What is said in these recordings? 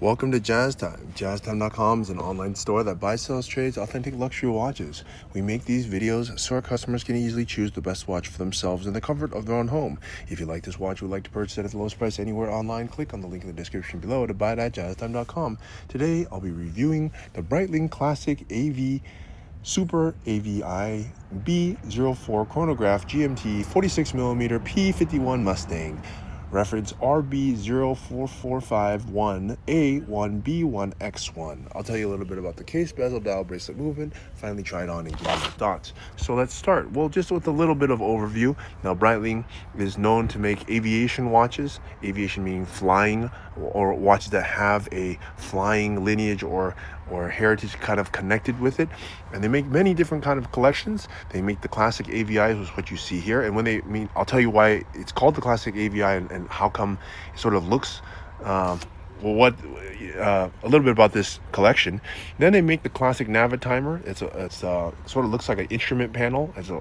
Welcome to Jazz Time. JazzTime.com is an online store that buys, sells, trades authentic luxury watches. We make these videos so our customers can easily choose the best watch for themselves in the comfort of their own home. If you like this watch or would like to purchase it at the lowest price anywhere online, click on the link in the description below to buy it at JazzTime.com. Today, I'll be reviewing the Breitling Classic AV Super AVI B04 Chronograph GMT 46mm P-51 Mustang. Reference RB04451A1B1X1. I'll tell you a little bit about the case, bezel, dial, bracelet movement, finally try it on and give you my thoughts. So let's start. Well, just with a little bit of overview. Now, Breitling is known to make aviation watches, aviation meaning flying, or watches that have a flying lineage or heritage kind of connected with it. And they make many different kind of collections. They make the classic AVIs, which is what you see here. And when they mean, I'll tell you why it's called the classic AVI and how come it sort of looks a little bit about this collection. Then they make the classic Navitimer. It's sort of looks like an instrument panel. It's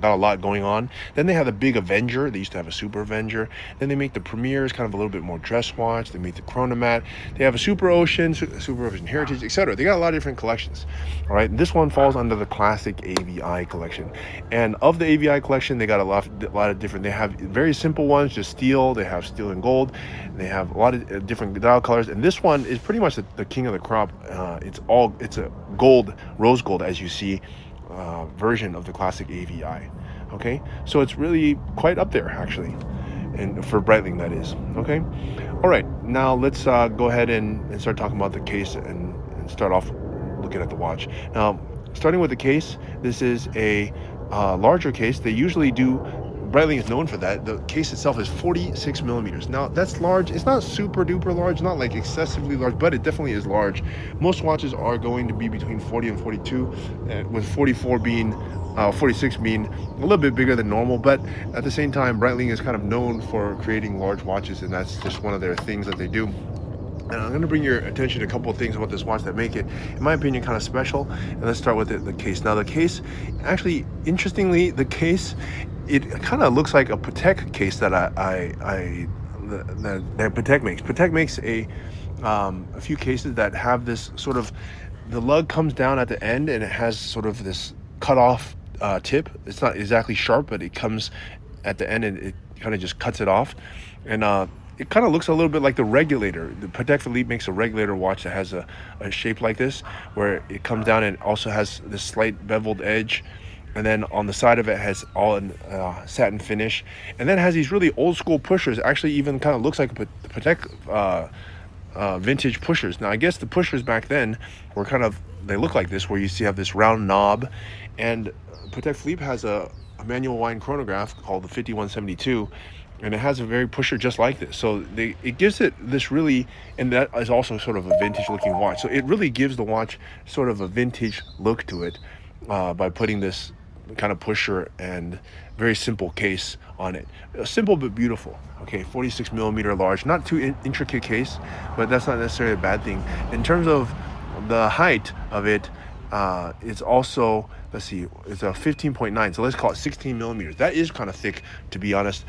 got a lot going on. Then they have the big Avenger. They used to have a Super Avenger. Then they make the Premiers, kind of a little bit more dress watch. They make the Chronomat. They have a Super Ocean Heritage, etc. They got a lot of different collections. All right, this one falls under the classic AVI collection. And of the AVI collection, they got a lot of different. They have very simple ones, just steel. They have steel and gold. They have a lot of different dial colors. And this one is pretty much the king of the crop. It's a gold, rose gold, as you see, version of the classic AVI. Okay, so it's really quite up there actually, and for Breitling that is. Okay, all right. Now let's go ahead and start talking about the case and start off looking at the watch. Now, starting with the case, this is a larger case. They usually do. Breitling is known for that. The case itself is 46 millimeters. Now, that's large. It's not super duper large, not like excessively large, but it definitely is large. Most watches are going to be between 40 and 42, with 46 being a little bit bigger than normal. But at the same time, Breitling is kind of known for creating large watches, and that's just one of their things that they do. And I'm going to bring your attention to a couple of things about this watch that make it, in my opinion, kind of special. And let's start with the case. Now, the case, actually, interestingly, the case, it kind of looks like a Patek case that that Patek makes. Patek makes a few cases that have this sort of, the lug comes down at the end and it has sort of this cut off tip. It's not exactly sharp, but it comes at the end and it kind of just cuts it off. And it kind of looks a little bit like the regulator. The Patek Philippe makes a regulator watch that has a shape like this, where it comes down and also has this slight beveled edge. And then on the side of it has all in satin finish. And then it has these really old school pushers. Actually even kind of looks like a Patek vintage pushers. Now I guess the pushers back then were kind of, they look like this, where you see have this round knob. And Patek Philippe has a manual wind chronograph called the 5172. And it has a very pusher just like this. So it gives it this really, and that is also sort of a vintage looking watch. So it really gives the watch sort of a vintage look to it by putting this kind of pusher and very simple case on it. Simple but beautiful. Okay, 46 millimeter large, not too intricate case, but that's not necessarily a bad thing. In terms of the height of it, it's also, let's see, it's a 15.9, so let's call it 16 millimeters. That is kind of thick, to be honest.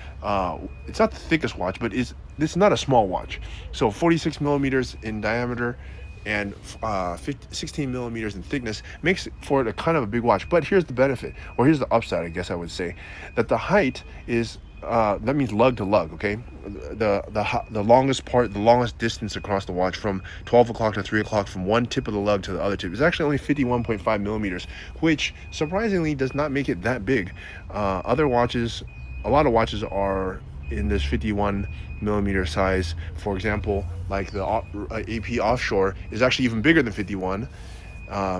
It's not the thickest watch, but this is not a small watch. So 46 millimeters in diameter and 16 millimeters in thickness makes for it a kind of a big watch. But here's the benefit, or here's the upside, I guess I would say, that the height is that means lug to lug. Okay, the longest part, the longest distance across the watch from 12 o'clock to 3 o'clock from one tip of the lug to the other tip is actually only 51.5 millimeters, which surprisingly does not make it that big. Other watches, a lot of watches are in this 51 millimeter size. For example, like the AP Offshore is actually even bigger than 51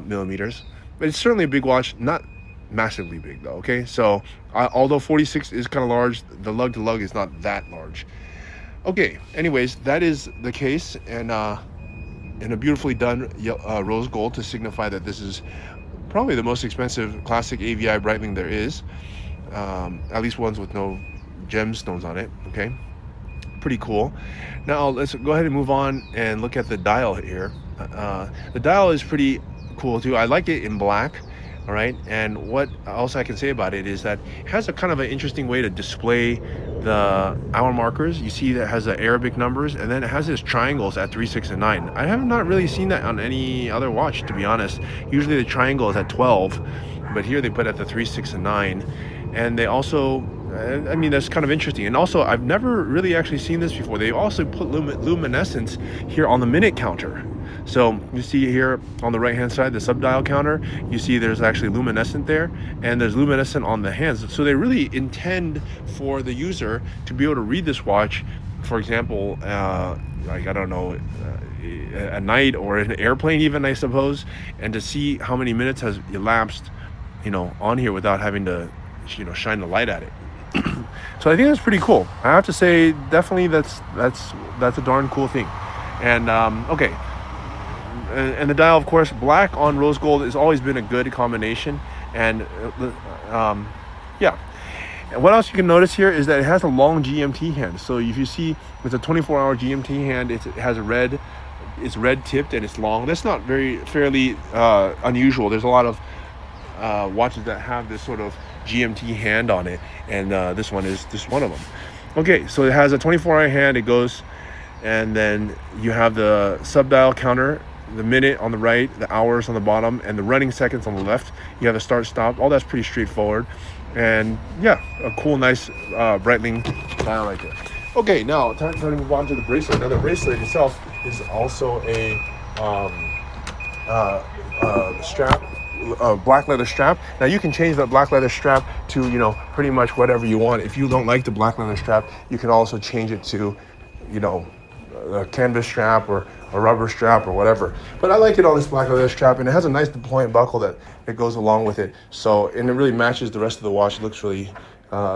millimeters, but it's certainly a big watch, not massively big though. Okay, so although 46 is kind of large, the lug to lug is not that large. Okay, anyways, that is the case, and in a beautifully done rose gold to signify that this is probably the most expensive classic AVI Breitling there is, at least ones with no gemstones on it. Okay, pretty cool. Now let's go ahead and move on and look at the dial here. The dial is pretty cool too. I like it in black. All right, and what else I can say about it is that it has a kind of an interesting way to display the hour markers. You see that it has the Arabic numbers, and then it has these triangles at 3, 6, and 9. I have not really seen that on any other watch, to be honest. Usually the triangle is at 12, but here they put at the 3, 6, and 9. And they also, I mean, that's kind of interesting. And also, I've never really actually seen this before. They also put luminescence here on the minute counter. So you see here on the right hand side, the sub-dial counter, you see there's actually luminescent there, and there's luminescent on the hands. So they really intend for the user to be able to read this watch, for example, like, I don't know, at night or in an airplane even, I suppose, and to see how many minutes has elapsed, you know, on here without having to, you know, shine the light at it. So I think that's pretty cool. I have to say, definitely that's a darn cool thing. And okay. And the dial, of course, black on rose gold has always been a good combination. And yeah. And what else you can notice here is that it has a long GMT hand. So if you see with a 24-hour GMT hand, it has it's red tipped and it's long. That's not fairly unusual. There's a lot of watches that have this sort of GMT hand on it, and this one is just one of them. Okay, so it has a 24-hour hand. It goes, and then you have the sub-dial counter, the minute on the right, the hours on the bottom, and the running seconds on the left. You have a start stop. All that's pretty straightforward, and yeah, a cool, nice Breitling dial right there. Okay, now time to move on to the bracelet. Now the bracelet itself is also a strap, black leather strap. Now you can change that black leather strap to, you know, pretty much whatever you want. If you don't like the black leather strap, you can also change it to, you know, a canvas strap or a rubber strap or whatever. But I like it on this black leather strap, and it has a nice deployant buckle that goes along with it. So, and it really matches the rest of the watch. It looks really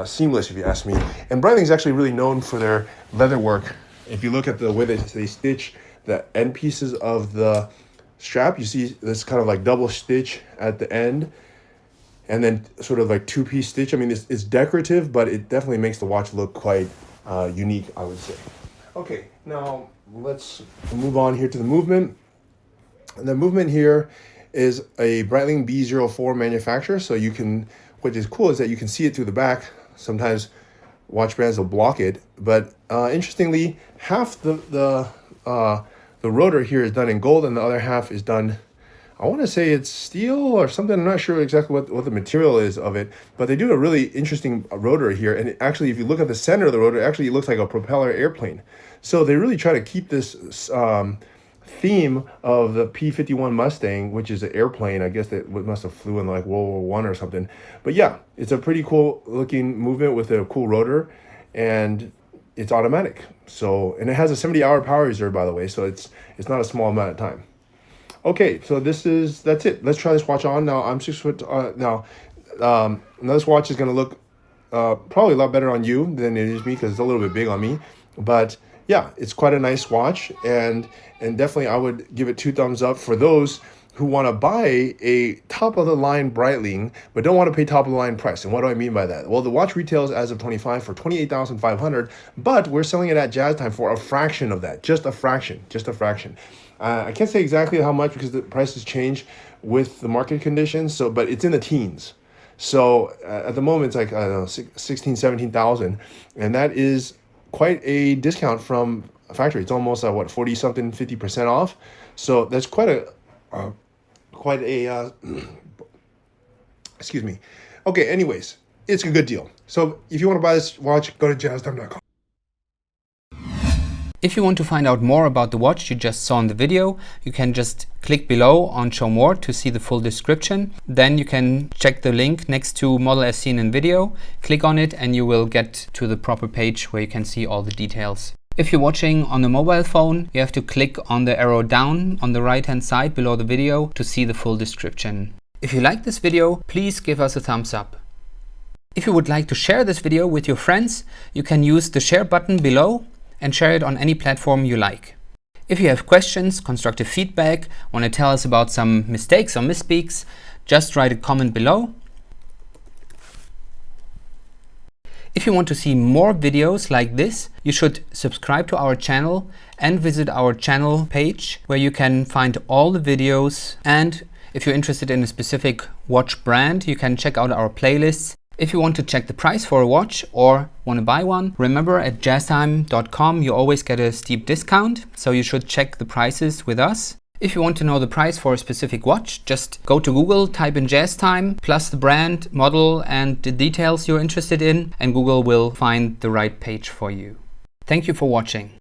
seamless, if you ask me. And Breitling is actually really known for their leather work. If you look at the way they stitch the end pieces of the strap, you see this kind of like double stitch at the end, and then sort of like two-piece stitch. I mean, it's decorative, but it definitely makes the watch look quite unique, I would say. Okay, now let's move on here to the movement. And the movement here is a Breitling B04 manufacturer, so you can, what is cool is that you can see it through the back. Sometimes watch brands will block it, but interestingly, half the rotor here is done in gold, and the other half is done, I want to say it's steel or something. I'm not sure exactly what the material is of it, but they do a really interesting rotor here. And it actually, if you look at the center of the rotor, it looks like a propeller airplane. So they really try to keep this theme of the P-51 Mustang, which is an airplane. I guess that must have flew in like World War I or something. But yeah, it's a pretty cool looking movement with a cool rotor, and it's automatic. So, and it has a 70-hour power reserve, by the way, so it's not a small amount of time. Okay, so that's it. Let's try this watch on. Now I'm 6 foot. Now this watch is gonna look probably a lot better on you than it is me, because it's a little bit big on me. But yeah, it's quite a nice watch, and definitely I would give it 2 thumbs up for those who want to buy a top-of-the-line Breitling, but don't want to pay top-of-the-line price. And what do I mean by that? Well, the watch retails as of 25 for $28,500, but we're selling it at Jazz Time for a fraction of that, just a fraction. I can't say exactly how much because the prices change with the market conditions. So, but it's in the teens. So at the moment, it's like, I don't know, 16, 17,000, and that is quite a discount from a factory. It's almost 40 something, 50% off. So that's quite a excuse me. Okay, anyways, it's a good deal. So if you want to buy this watch, go to jazztime.com. If you want to find out more about the watch you just saw in the video, you can just click below on Show More to see the full description. Then you can check the link next to model as seen in video, click on it, and you will get to the proper page where you can see all the details. If you're watching on a mobile phone, you have to click on the arrow down on the right hand side below the video to see the full description. If you like this video, please give us a thumbs up. If you would like to share this video with your friends, you can use the share button below and share it on any platform you like. If you have questions, constructive feedback, want to tell us about some mistakes or misspeaks, just write a comment below. If you want to see more videos like this, you should subscribe to our channel and visit our channel page where you can find all the videos. And If you're interested in a specific watch brand, you can check out our playlists. If you want to check the price for a watch or want to buy one, remember at jazztime.com you always get a steep discount, so you should check the prices with us. If you want to know the price for a specific watch, just go to Google, type in JazzTime, plus the brand, model and the details you're interested in, and Google will find the right page for you. Thank you for watching.